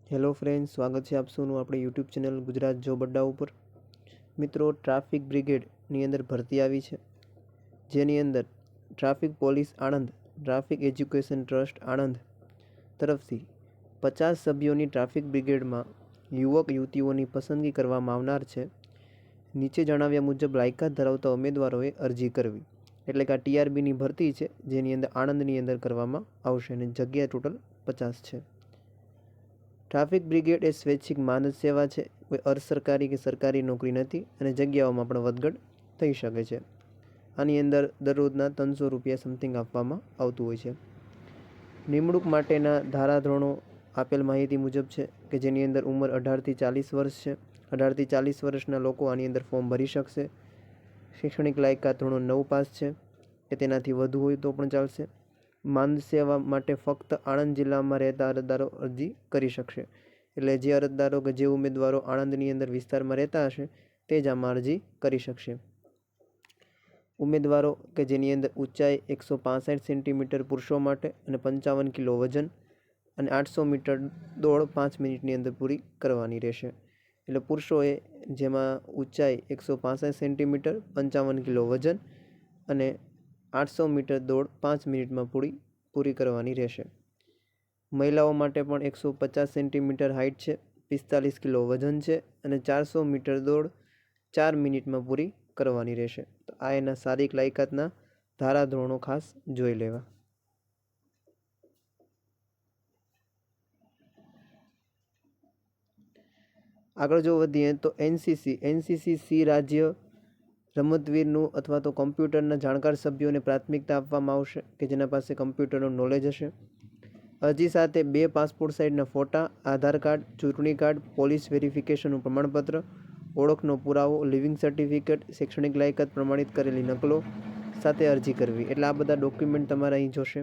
Hello friends, સ્વાગત છે આપ સૌનું આપણી યુટ્યુબ ચેનલ ગુજરાત જોબ અડ્ડા ઉપર। મિત્રો, ટ્રાફિક બ્રિગેડની અંદર ભરતી આવી છે, જેની અંદર traffic police Anand, traffic education trust Anand તરફથી 50 સભ્યોની ટ્રાફિક બ્રિગેડમાં યુવક યુવતીઓની પસંદગી કરવામાં આવનાર છે। નીચે જણાવ્યા મુજબ લાયકાત ધરાવતા ઉમેદવારોએ અરજી કરવી, એટલે કે આ ટીઆરબીની ભરતી છે, જેની અંદર આણંદની અંદર કરવામાં આવશે અને જગ્યા ટોટલ 50 છે। ટ્રાફિક બ્રિગેડ એ સ્વૈચ્છિક માનદ સેવા છે, કોઈ અસરકારી કે સરકારી નોકરી નથી અને જગ્યાઓમાં પણ વધઘટ થઈ શકે છે। આની અંદર દરરોજના 300 રૂપિયા સમથિંગ આપવામાં આવતું હોય છે। નિમણૂક માટેના ધારાધોરણો આપેલ માહિતી મુજબ છે કે જેની અંદર ઉંમર 18 થી 40 વર્ષ છે। 18 થી 40 વર્ષના લોકો આની અંદર ફોર્મ ભરી શકશે। શૈક્ષણિક લાયકાત ધોરણ 9 પાસ છે કે તેનાથી વધુ હોય તો પણ ચાલશે। માનદ સેવા માટે ફક્ત આણંદ જિલ્લામાં રહેતા અરજદારો અરજી કરી શકશે, એટલે જે અરજદારો કે જે ઉમેદવારો આણંદની અંદર વિસ્તારમાં રહેતા હશે તે જ આમાં અરજી કરી શકશે। ઉમેદવારો કે જેની અંદર ઊંચાઈ 165 સેન્ટીમીટર પુરુષો માટે અને 55 કિલો વજન અને 800 મીટર દોડ 5 મિનિટની અંદર પૂરી કરવાની રહેશે। એટલે પુરુષોએ જેમાં ઊંચાઈ 165 સેન્ટીમીટર, 55 કિલો વજન અને 800 મીટર દોડ 5 મિનિટમાં પૂરી કરવાની રહેશે। મહિલાઓ માટે પણ 150 સેન્ટીમીટર હાઇટ છે, 45 કિલો વજન છે અને 400 મીટર દોડ 4 મિનિટમાં પૂરી કરવાની રહેશે। તો આ એના શારીરિક લાયકાતના ધારાધોરણો ખાસ જોઈ લેવા। આગળ જો વધીએ તો એનસીસી રાજ્ય રમતવીરનું અથવા તો કોમ્પ્યુટરના જાણકાર સભ્યોને પ્રાથમિકતા આપવામાં આવશે કે જેના પાસે કમ્પ્યુટરનું નોલેજ હશે। અરજી સાથે 2 પાસપોર્ટ સાઇઝના ફોટા, આધાર કાર્ડ, ચૂંટણી કાર્ડ, પોલીસ વેરિફિકેશનનું પ્રમાણપત્ર, ઓળખનો પુરાવો, લિવિંગ સર્ટિફિકેટ, શૈક્ષણિક લાયકાત પ્રમાણિત કરેલી નકલો સાથે અરજી કરવી। એટલે આ બધા ડોક્યુમેન્ટ તમારે અહીં જોશે।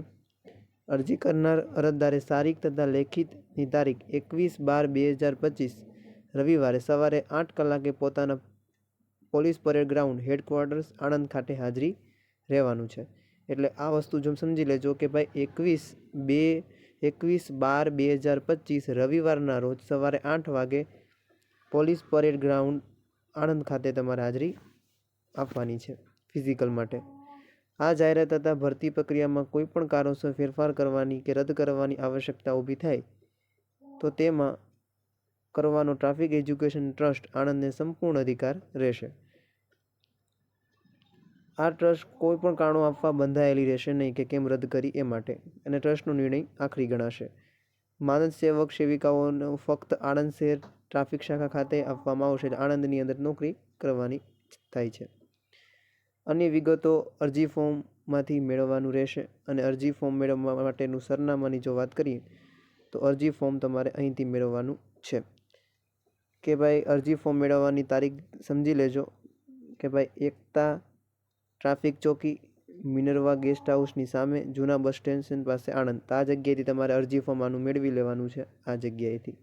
અરજી કરનાર અરજદારે તારીખ તથા લેખિતની તારીખ 21/12/2025 રવિવારે સવારે 8 કલાકે પોતાના police parade ground headquarters Anand ખાતે હાજરી રહેવાનું છે। એટલે આ વસ્તુ જો સમજી લેજો કે ભાઈ 21/12/2025 રવિવારના રોજ સવારે 8 વાગે પોલીસ પરેડ ગ્રાઉન્ડ આણંદ ખાતે તમારે હાજરી આપવાની છે ફિઝિકલ માટે। આ જાહેરાત તથા ભરતી પ્રક્રિયામાં કોઈ પણ કારણોસર ફેરફાર કરવાની કે રદ કરવાની આવશ્યકતા ઊભી થાય તો તેમાં કરવાનો ટ્રાફિક એજ્યુકેશન ટ્રસ્ટ આણંદને સંપૂર્ણ અધિકાર રહેશે। આ ટ્રસ્ટ કોઈ પણ કારણો આપવા બંધાયેલી રહેશે નહીં કે કેમ રદ કરી એ માટે, અને ટ્રસ્ટનો નિર્ણય આખરી ગણાશે। માનદ સેવક સેવિકાઓને ફક્ત આણંદ શહેર ટ્રાફિક શાખા ખાતે આપવામાં આવશે, આણંદની અંદર નોકરી કરવાની થાય છે। અન્ય વિગતો અરજી ફોર્મમાંથી મેળવવાનું રહેશે અને અરજી ફોર્મ મેળવવા માટેનું સરનામાની જો વાત કરીએ તો અરજી ફોર્મ તમારે અહીંથી મેળવવાનું છે કે ભાઈ અરજી ફોર્મ મેળવવાની તારીખ સમજી લેજો કે ભાઈ એકતા ટ્રાફિક ચોકી, મિનર્વા ગેસ્ટ હાઉસની સામે, જૂના બસ સ્ટેશન પાસે આણંદ। આ જગ્યાએથી તમારે અરજી ફોર્મ આનું મેળવી લેવાનું છે આ જગ્યાએથી।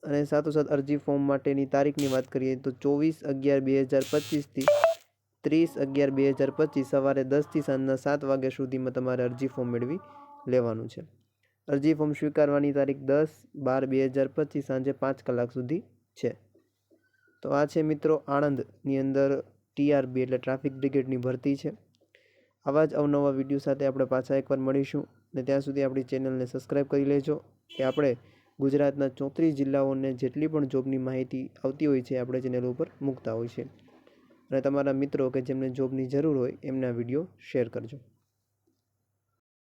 અને સાથોસાથ અરજી ફોર્મ માટેની તારીખની વાત કરીએ તો 24/11/2025 થી 30/11/2025 સવારે 10 થી સાંજના 7 વાગ્યા સુધીમાં તમારે અરજી ફોર્મ મેળવી લેવાનું છે। અરજી ફોર્મ સ્વીકારવાની તારીખ 10/12/2025 સાંજે 5 કલાક સુધી છે। તો આ છે મિત્રો આણંદની અંદર ટીઆરબી એટલે ટ્રાફિક બ્રિગેડની ભરતી છે। આવા જ અવનવા વિડીયો સાથે આપણે પાછા એકવાર મળીશું, અને ત્યાં સુધી આપણી ચેનલને સબસ્ક્રાઈબ કરી લેજો કે આપણે ગુજરાતના 34 જિલ્લાઓને જેટલી પણ જોબની માહિતી આવતી હોય છે આપણે ચેનલ ઉપર મૂકતા હોય છે। અને તમારા મિત્રો કે જેમને જોબની જરૂર હોય એમને આ વિડીયો શેર કરજો।